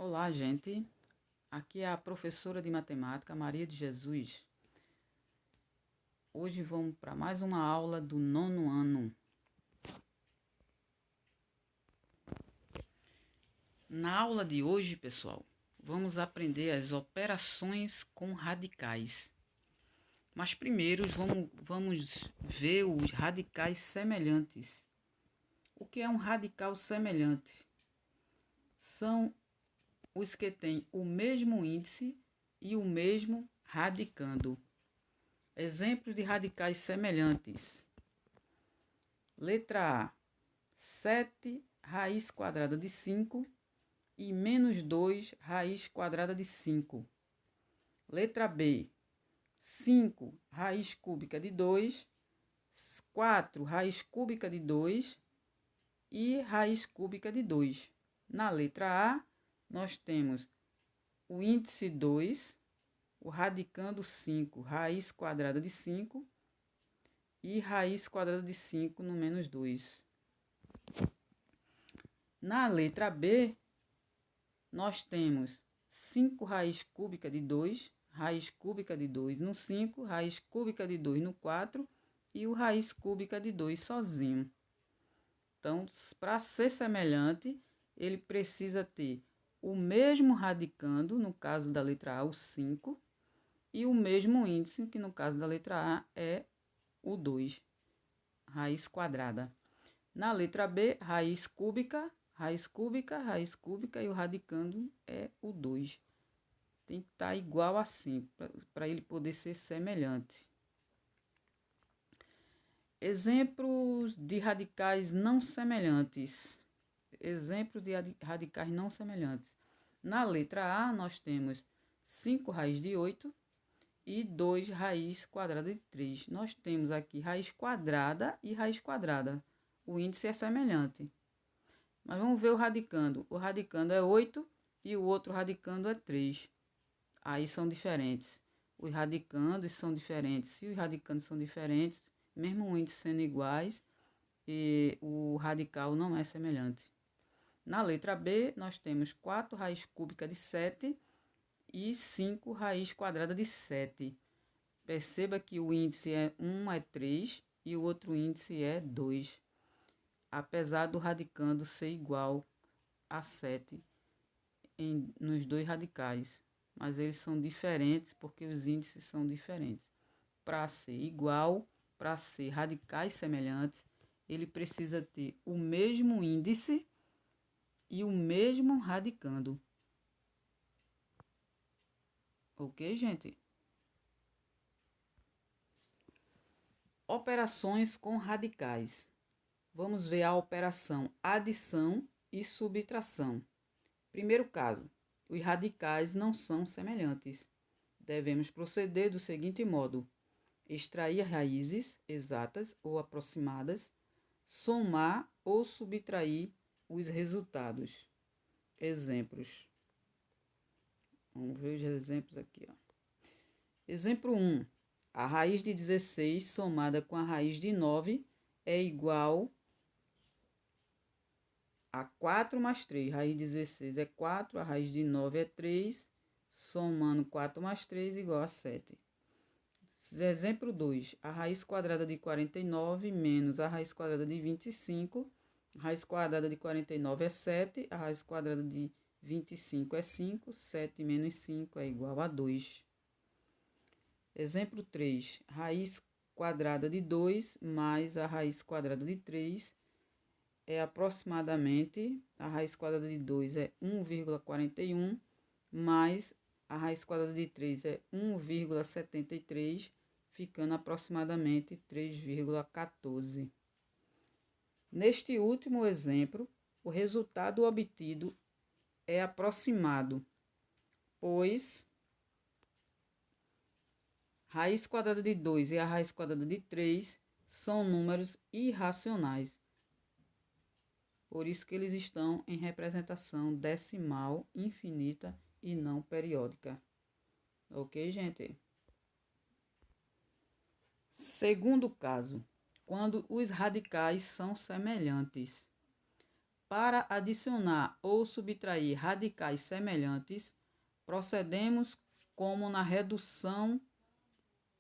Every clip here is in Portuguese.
Olá, gente. Aqui é a professora de matemática, Maria de Jesus. Hoje vamos para mais uma aula do 9º ano. Na aula de hoje, pessoal, vamos aprender as operações com radicais. Mas primeiro vamos ver os radicais semelhantes. O que é um radical semelhante? São os que têm o mesmo índice e o mesmo radicando. Exemplos de radicais semelhantes. Letra A, 7 raiz quadrada de 5 e menos 2 raiz quadrada de 5. Letra B, 5 raiz cúbica de 2, 4 raiz cúbica de 2 e raiz cúbica de 2. Na letra A, nós temos o índice 2, o radicando 5, raiz quadrada de 5 e raiz quadrada de 5 no menos 2. Na letra B, nós temos 5 raiz cúbica de 2, raiz cúbica de 2 no 5, raiz cúbica de 2 no 4 e o raiz cúbica de 2 sozinho. Então, para ser semelhante, ele precisa ter o mesmo radicando, no caso da letra A, o 5, e o mesmo índice, que no caso da letra A é o 2, raiz quadrada. Na letra B, raiz cúbica, raiz cúbica, raiz cúbica e o radicando é o 2. Tem que estar igual assim, para ele poder ser semelhante. Exemplos de radicais não semelhantes. Exemplos de radicais não semelhantes. Na letra A, nós temos 5 raiz de 8 e 2 raiz quadrada de 3. Nós temos aqui raiz quadrada e raiz quadrada. O índice é semelhante. Mas vamos ver o radicando. O radicando é 8 e o outro radicando é 3. Aí são diferentes. Os radicandos são diferentes. Se os radicandos são diferentes, mesmo o índice sendo iguais, e o radical não é semelhante. Na letra B, nós temos 4 raiz cúbica de 7 e 5 raiz quadrada de 7. Perceba que o índice um é 3 e o outro índice é 2. Apesar do radicando ser igual a 7 nos dois radicais. Mas eles são diferentes porque os índices são diferentes. Para ser igual, para ser radicais semelhantes, ele precisa ter o mesmo índice e o mesmo radicando. Ok, gente? Operações com radicais. Vamos ver a operação adição e subtração. Primeiro caso, os radicais não são semelhantes. Devemos proceder do seguinte modo: extrair raízes exatas ou aproximadas, somar ou subtrair os resultados. Exemplos. Vamos ver os exemplos aqui. Exemplo 1. A raiz de 16 somada com a raiz de 9 é igual a 4 mais 3. Raiz de 16 é 4, a raiz de 9 é 3, somando 4 mais 3 igual a 7. Exemplo 2. A raiz quadrada de 49 menos a raiz quadrada de 25. A raiz quadrada de 49 é 7, a raiz quadrada de 25 é 5, 7 menos 5 é igual a 2. Exemplo 3. Raiz quadrada de 2 mais a raiz quadrada de 3 é aproximadamente, a raiz quadrada de 2 é 1,41, mais a raiz quadrada de 3 é 1,73, ficando aproximadamente 3,14. Neste último exemplo, o resultado obtido é aproximado, pois raiz quadrada de 2 e a raiz quadrada de 3 são números irracionais. Por isso que eles estão em representação decimal infinita e não periódica. Ok, gente? Segundo caso, quando os radicais são semelhantes. Para adicionar ou subtrair radicais semelhantes, procedemos como na redução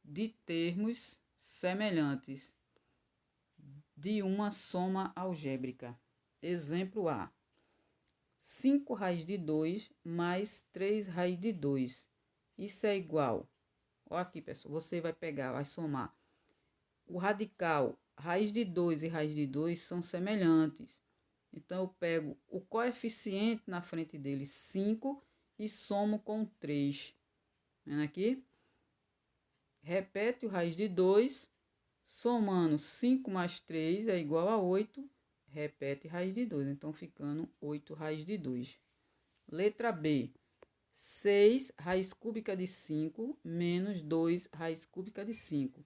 de termos semelhantes de uma soma algébrica. Exemplo A. 5 raiz de 2 mais 3 raiz de 2. Isso é igual. Olha aqui, pessoal. Você vai pegar, vai somar. O radical, raiz de 2 e raiz de 2 são semelhantes. Então, eu pego o coeficiente na frente deles, 5, e somo com 3. Vendo aqui? Repete o raiz de 2, somando 5 mais 3 é igual a 8. Repete raiz de 2, então ficando 8 raiz de 2. Letra B. 6 raiz cúbica de 5 menos 2 raiz cúbica de 5.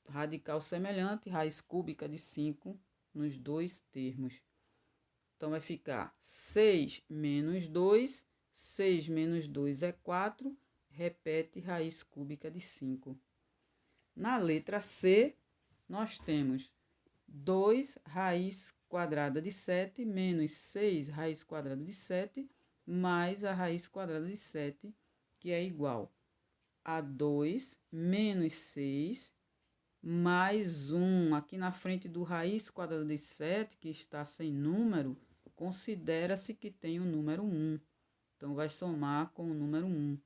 Radical semelhante, raiz cúbica de 5 nos dois termos. Então, vai ficar 6 menos 2. 6 menos 2 é 4. Repete raiz cúbica de 5. Na letra C, nós temos 2 raiz quadrada de 7 menos 6 raiz quadrada de 7 mais a raiz quadrada de 7, que é igual a 2 menos 6 mais 1. Aqui na frente do raiz quadrada de 7, que está sem número, considera-se que tem o número 1. Então, vai somar com o número 1,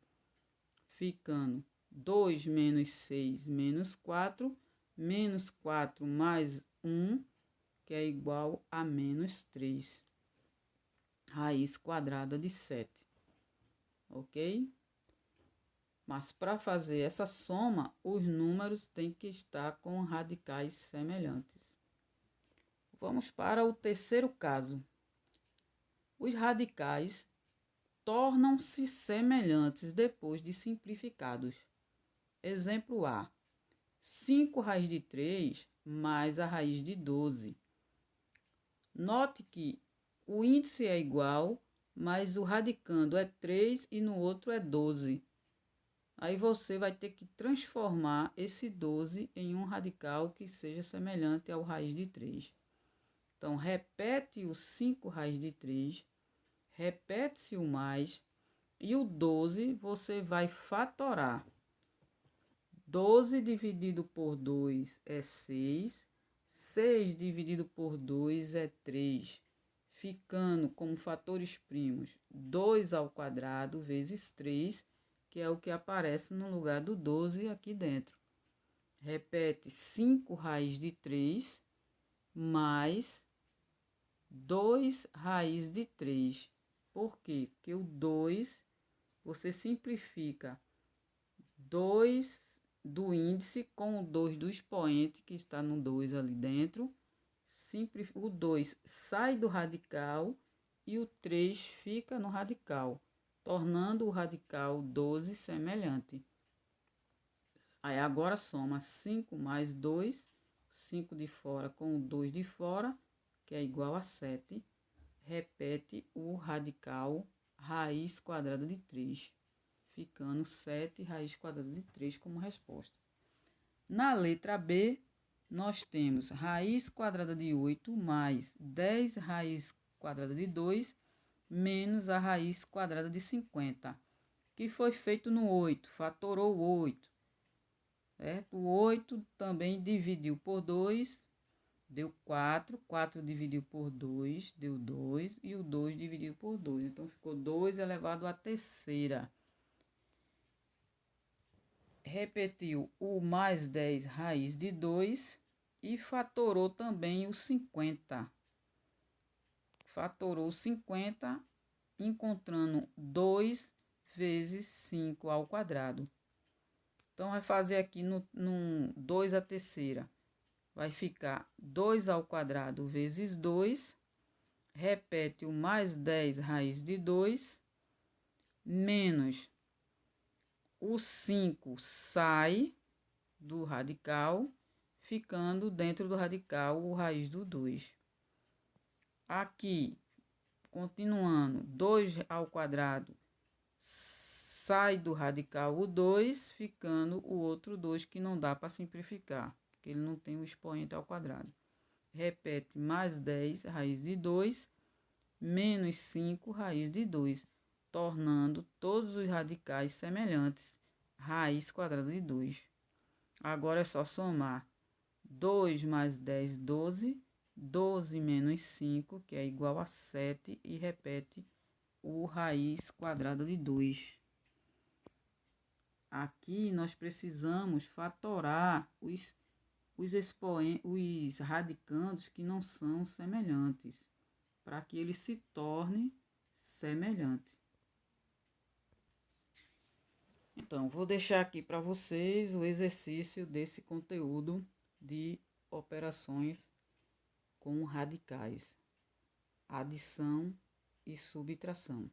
ficando 2 menos 6 menos 4, menos 4 mais 1, que é igual a menos 3. Raiz quadrada de 7. Ok? Mas para fazer essa soma, os números têm que estar com radicais semelhantes. Vamos para o terceiro caso. Os radicais tornam-se semelhantes depois de simplificados. Exemplo A. 5 raiz de 3 mais a raiz de 12. Note que o índice é igual, mas o radicando é 3 e no outro é 12. Aí você vai ter que transformar esse 12 em um radical que seja semelhante ao raiz de 3. Então, repete o 5 raiz de 3, repete-se o mais, e o 12 você vai fatorar. 12 dividido por 2 é 6. 6 dividido por 2 é 3. Ficando como fatores primos 2 ao quadrado vezes 3, que é o que aparece no lugar do 12 aqui dentro. Repete 5 raiz de 3 mais 2 raiz de 3. Por quê? Porque o 2, você simplifica 2 do índice com o 2 do expoente, que está no 2 ali dentro. O 2 sai do radical e o 3 fica no radical, tornando o radical 12 semelhante. Aí agora soma 5 mais 2, 5 de fora com o 2 de fora, que é igual a 7. Repete o radical raiz quadrada de 3, ficando 7 raiz quadrada de 3 como resposta. Na letra B, nós temos raiz quadrada de 8 mais 10 raiz quadrada de 2 menos a raiz quadrada de 50, que foi feito no 8, fatorou 8. Certo? O 8 também dividiu por 2, deu 4. 4 dividiu por 2, deu 2. E o 2 dividiu por 2. Então, ficou 2 elevado à terceira. Repetiu o mais 10 raiz de 2 e fatorou também o 50. Fatorou 50, encontrando 2 vezes 5 ao quadrado. Então, vai fazer aqui no 2 à terceira. Vai ficar 2 ao quadrado vezes 2. Repete o mais 10 raiz de 2. Menos o 5 sai do radical, ficando dentro do radical o raiz do 2. Aqui, continuando, 2 ao quadrado sai do radical o 2, ficando o outro 2 que não dá para simplificar, porque ele não tem o expoente ao quadrado. repete mais 10 raiz de 2 menos 5 raiz de 2, tornando todos os radicais semelhantes. Raiz quadrada de 2. Agora é só somar 2 mais 10, 12. 12 menos 5, que é igual a 7, e repete o raiz quadrada de 2. Aqui nós precisamos fatorar os radicandos que não são semelhantes, para que ele se torne semelhante. Então, vou deixar aqui para vocês o exercício desse conteúdo de operações com radicais, adição e subtração.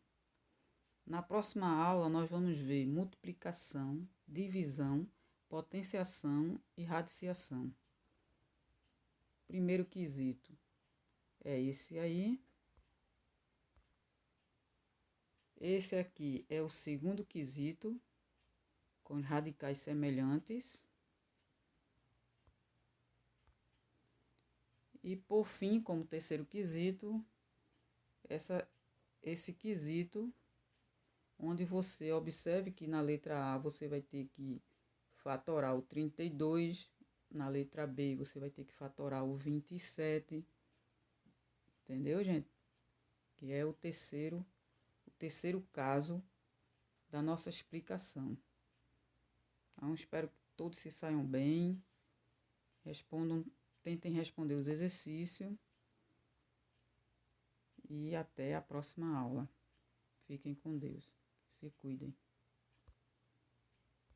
Na próxima aula, nós vamos ver multiplicação, divisão, potenciação e radiciação. Primeiro quesito é esse aí. Esse aqui é o segundo quesito, com radicais semelhantes. E por fim, como terceiro quesito, esse quesito, onde você observe que na letra A você vai ter que fatorar o 32, na letra B você vai ter que fatorar o 27, entendeu, gente? Que é o terceiro caso da nossa explicação. Então, espero que todos se saiam bem, tentem responder os exercícios e até a próxima aula. Fiquem com Deus. Se cuidem.